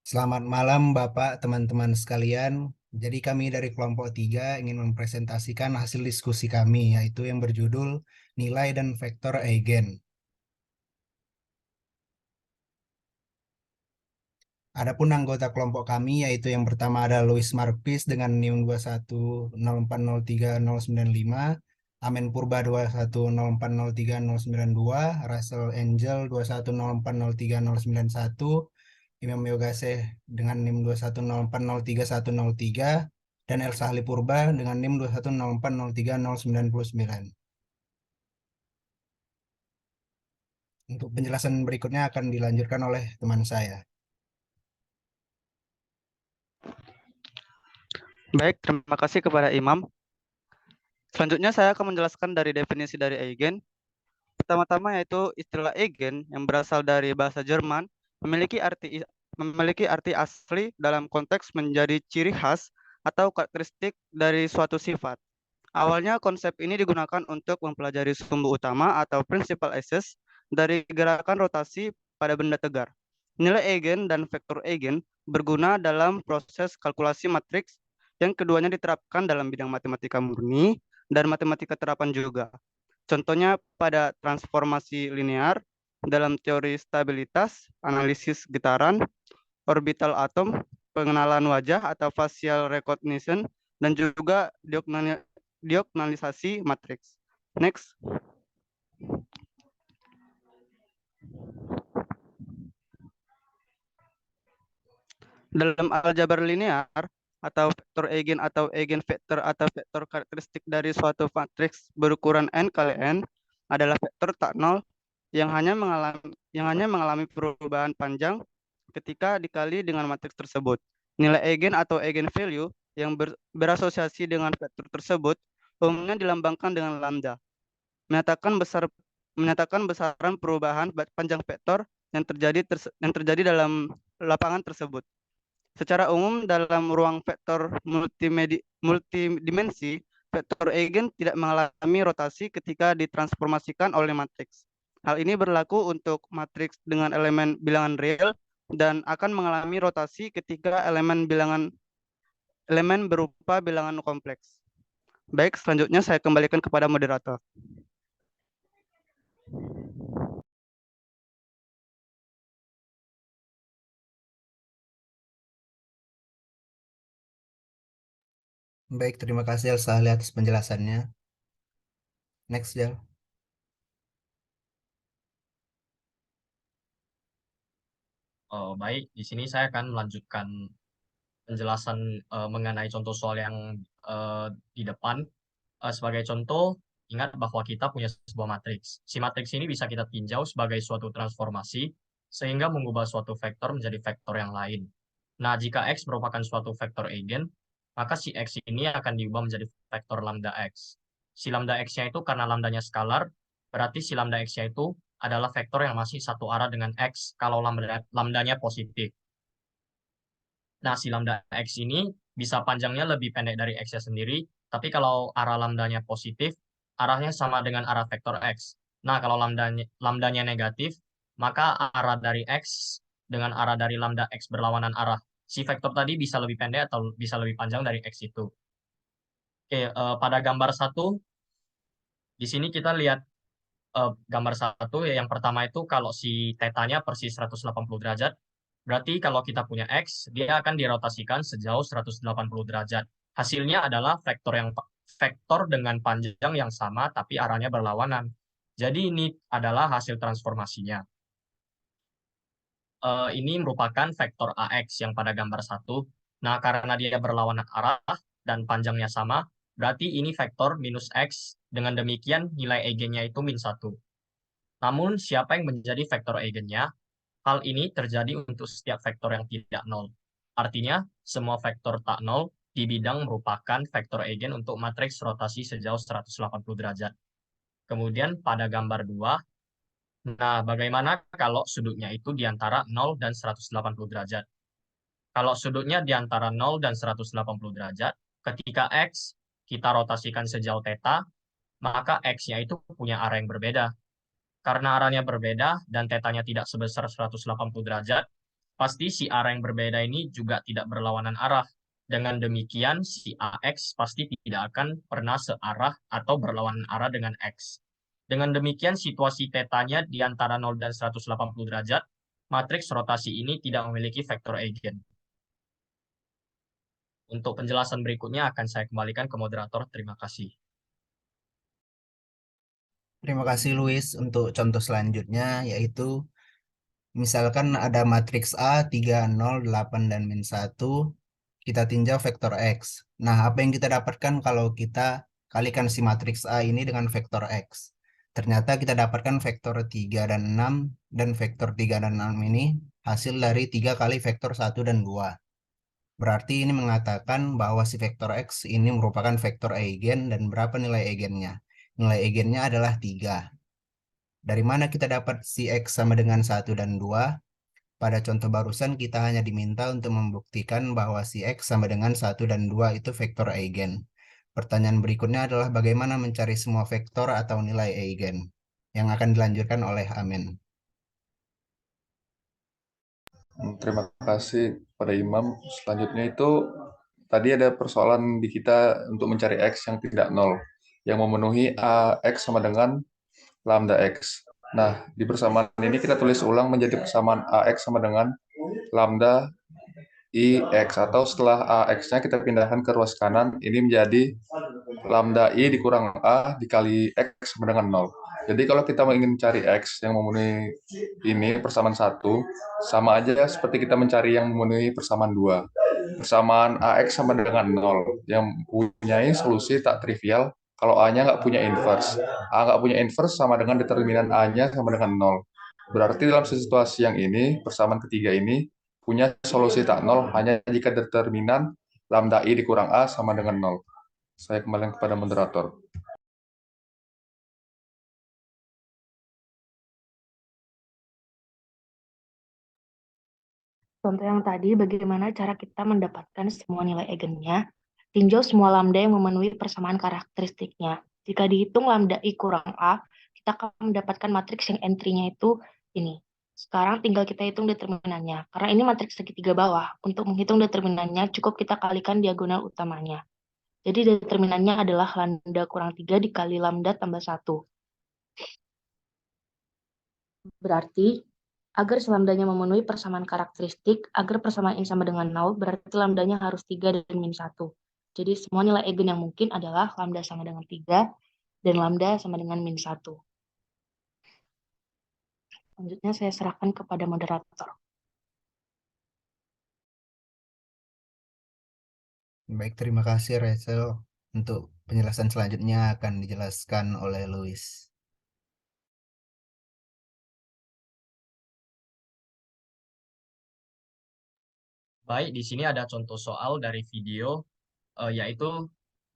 Selamat malam Bapak, teman-teman sekalian. Jadi kami dari kelompok 3 ingin mempresentasikan hasil diskusi kami, yaitu yang berjudul Nilai dan Vektor Eigen. Adapun anggota kelompok kami, yaitu yang pertama ada Louis Marquis dengan NIM 21040309, Amen Purba 21040309, Russell Angel 21040309, Imam Yogaseh dengan NIM 2104031103, dan Elsa Hali Purba dengan NIM 21040399. Untuk penjelasan berikutnya akan dilanjutkan oleh teman saya. Baik, terima kasih kepada Imam. Selanjutnya saya akan menjelaskan dari definisi dari eigen. Pertama-tama yaitu istilah eigen yang berasal dari bahasa Jerman memiliki arti asli dalam konteks menjadi ciri khas atau karakteristik dari suatu sifat. Awalnya konsep ini digunakan untuk mempelajari sumbu utama atau principal axis dari gerakan rotasi pada benda tegar. Nilai eigen dan vektor eigen berguna dalam proses kalkulasi matriks yang keduanya diterapkan dalam bidang matematika murni dan matematika terapan juga. Contohnya pada transformasi linear dalam teori stabilitas, analisis getaran, orbital atom, pengenalan wajah atau facial recognition, dan juga diagonalisasi matriks. Next. Dalam aljabar linear atau vektor eigen atau eigenvektor atau vektor karakteristik dari suatu matriks berukuran n kali n adalah vektor tak nol yang hanya mengalami perubahan panjang ketika dikali dengan matriks tersebut. Nilai eigen atau eigenvalue yang berasosiasi dengan vektor tersebut umumnya dilambangkan dengan lambda, menyatakan besaran perubahan panjang vektor yang terjadi dalam lapangan tersebut. Secara umum dalam ruang vektor multidimensi, vektor eigen tidak mengalami rotasi ketika ditransformasikan oleh matriks. Hal ini berlaku untuk matriks dengan elemen bilangan real dan akan mengalami rotasi ketika elemen berupa bilangan kompleks. Baik, selanjutnya saya kembalikan kepada moderator. Baik, terima kasih Elsa Hali atas penjelasannya. Next, Jal. Baik, di sini saya akan melanjutkan penjelasan mengenai contoh soal yang di depan. Sebagai contoh, ingat bahwa kita punya sebuah matriks. Si matriks ini bisa kita tinjau sebagai suatu transformasi sehingga mengubah suatu vektor menjadi vektor yang lain. Nah, jika X merupakan suatu vektor eigen, maka si X ini akan diubah menjadi vektor lambda X. Si lambda X-nya itu karena lambdanya skalar, berarti si lambda X-nya itu adalah vektor yang masih satu arah dengan X kalau lambdanya positif. Nah, si lambda X ini bisa panjangnya lebih pendek dari X-nya sendiri, tapi kalau arah lambdanya positif, arahnya sama dengan arah vektor X. Nah, kalau lambdanya negatif, maka arah dari X dengan arah dari lambda X berlawanan arah. Si vektor tadi bisa lebih pendek atau bisa lebih panjang dari X itu. Oke, pada gambar satu, di sini kita lihat gambar satu, ya, yang pertama itu kalau si tetanya persis 180 derajat, berarti kalau kita punya X, dia akan dirotasikan sejauh 180 derajat. Hasilnya adalah vektor dengan panjang yang sama tapi arahnya berlawanan. Jadi ini adalah hasil transformasinya. Ini merupakan vektor AX yang pada gambar satu. Nah, karena dia berlawanan arah dan panjangnya sama, berarti ini vektor minus X. Dengan demikian, nilai eigennya itu min 1. Namun, siapa yang menjadi vektor eigennya? Hal ini terjadi untuk setiap vektor yang tidak nol. Artinya, semua vektor tak nol di bidang merupakan vektor eigen untuk matriks rotasi sejauh 180 derajat. Kemudian pada gambar 2, nah bagaimana kalau sudutnya itu di antara 0 dan 180 derajat? Kalau sudutnya di antara 0 dan 180 derajat, ketika X kita rotasikan sejauh theta, maka X-nya itu punya arah yang berbeda. Karena arahnya berbeda dan tetanya tidak sebesar 180 derajat, pasti si arah yang berbeda ini juga tidak berlawanan arah. Dengan demikian, si AX pasti tidak akan pernah searah atau berlawanan arah dengan X. Dengan demikian, situasi tetanya di antara 0 dan 180 derajat, matriks rotasi ini tidak memiliki vektor eigen. Untuk penjelasan berikutnya akan saya kembalikan ke moderator. Terima kasih. Terima kasih Luis untuk contoh selanjutnya, yaitu misalkan ada matriks A 3, 0, 8, dan min 1, kita tinjau vektor X. Nah, apa yang kita dapatkan kalau kita kalikan si matriks A ini dengan vektor X? Ternyata kita dapatkan vektor 3 dan 6, dan vektor 3 dan 6 ini hasil dari 3 kali vektor 1 dan 2. Berarti ini mengatakan bahwa si vektor X ini merupakan vektor eigen dan berapa nilai eigennya? Nilai eigennya adalah 3. Dari mana kita dapat si X sama dengan 1 dan 2? Pada contoh barusan kita hanya diminta untuk membuktikan bahwa si X sama dengan 1 dan 2 itu vektor eigen. Pertanyaan berikutnya adalah bagaimana mencari semua vektor atau nilai eigen, yang akan dilanjutkan oleh Amin. Terima kasih pada Imam. Selanjutnya itu tadi ada persoalan di kita untuk mencari X yang tidak nol, yang memenuhi AX sama dengan lambda X. Nah, di persamaan ini kita tulis ulang menjadi persamaan AX sama dengan lambda IX, atau setelah AX-nya kita pindahkan ke ruas kanan, ini menjadi lambda I dikurang A dikali X sama dengan 0. Jadi kalau kita ingin mencari X yang memenuhi ini persamaan 1, sama aja seperti kita mencari yang memenuhi persamaan 2. Persamaan AX sama dengan 0, yang mempunyai solusi tak trivial kalau A-nya nggak punya inverse. A nggak punya inverse sama dengan determinan A-nya sama dengan 0. Berarti dalam situasi yang ini, persamaan ketiga ini punya solusi tak nol hanya jika determinan lambda I dikurang A sama dengan 0. Saya kembali kepada moderator. Contoh yang tadi, bagaimana cara kita mendapatkan semua nilai eigennya? Tinjau semua lambda yang memenuhi persamaan karakteristiknya. Jika dihitung lambda I kurang A, kita akan mendapatkan matriks yang entry-nya itu ini. Sekarang tinggal kita hitung determinannya. Karena ini matriks segitiga bawah, untuk menghitung determinannya cukup kita kalikan diagonal utamanya. Jadi determinannya adalah lambda kurang 3 dikali lambda tambah 1. Berarti agar lambdanya memenuhi persamaan karakteristik, agar persamaan ini sama dengan 0, berarti lambdanya harus 3 dan min 1. Jadi semua nilai eigen yang mungkin adalah lambda sama dengan 3 dan lambda sama dengan min 1. Selanjutnya saya serahkan kepada moderator. Baik, terima kasih Rachel. Untuk penjelasan selanjutnya akan dijelaskan oleh Luis. Baik, di sini ada contoh soal dari video, yaitu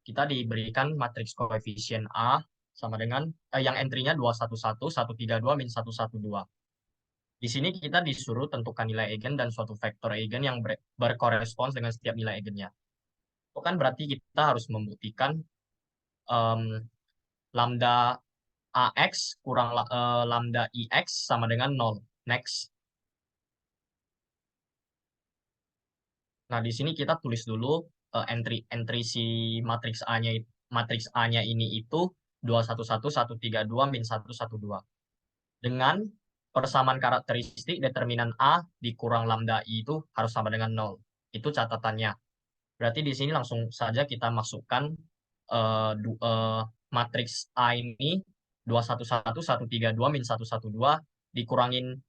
kita diberikan matriks koefisien A sama dengan yang entry-nya 211, 132, min 112. Di sini kita disuruh tentukan nilai eigen dan suatu vektor eigen yang berkorespons dengan setiap nilai eigennya. Itu kan berarti kita harus membuktikan lambda AX kurang lambda IX sama dengan 0. Next. Nah, di sini kita tulis dulu entry si matriks A-nya ini itu 211, 132, min 112. Dengan persamaan karakteristik determinan A dikurang lambda I itu harus sama dengan 0. Itu catatannya. Berarti di sini langsung saja kita masukkan matriks A ini 211, 132, min 112 dikurangin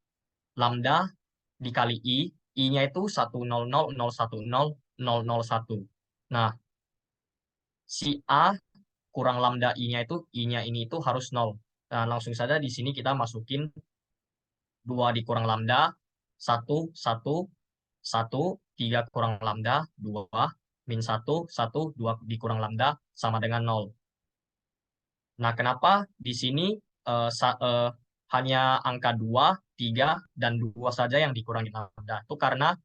lambda dikali I. I-nya itu 100, 010, 001. Nah, si A kurang lambda I-nya itu, I-nya ini itu harus 0. Nah, langsung saja di sini kita masukin 2 dikurang lambda, 1, 1, 1, 3 kurang lambda, 2, min 1, 1, 2 dikurang lambda, sama dengan 0. Nah, kenapa di sini hanya angka 2, 3, dan 2 saja yang dikurangi lambda? Itu karena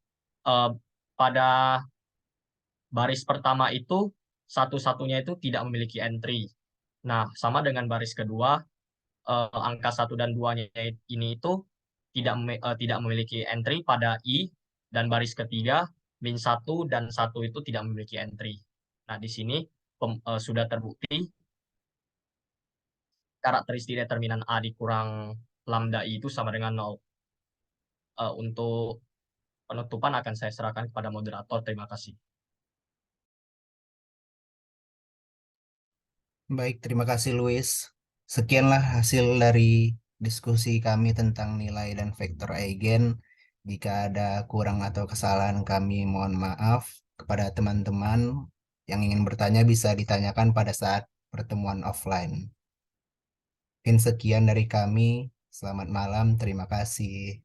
pada baris pertama itu satu-satunya itu tidak memiliki entry. Nah, sama dengan baris kedua, angka 1 dan 2-nya ini itu tidak memiliki entry pada I, dan baris ketiga -1 dan 1 itu tidak memiliki entry. Nah, di sini sudah terbukti karakteristik determinan A dikurang lambda I itu sama dengan 0. Untuk penutupan akan saya serahkan kepada moderator. Terima kasih. Baik, terima kasih Luis. Sekianlah hasil dari diskusi kami tentang nilai dan vektor eigen. Jika ada kurang atau kesalahan kami mohon maaf. Kepada teman-teman yang ingin bertanya bisa ditanyakan pada saat pertemuan offline. Mungkin sekian dari kami. Selamat malam, terima kasih.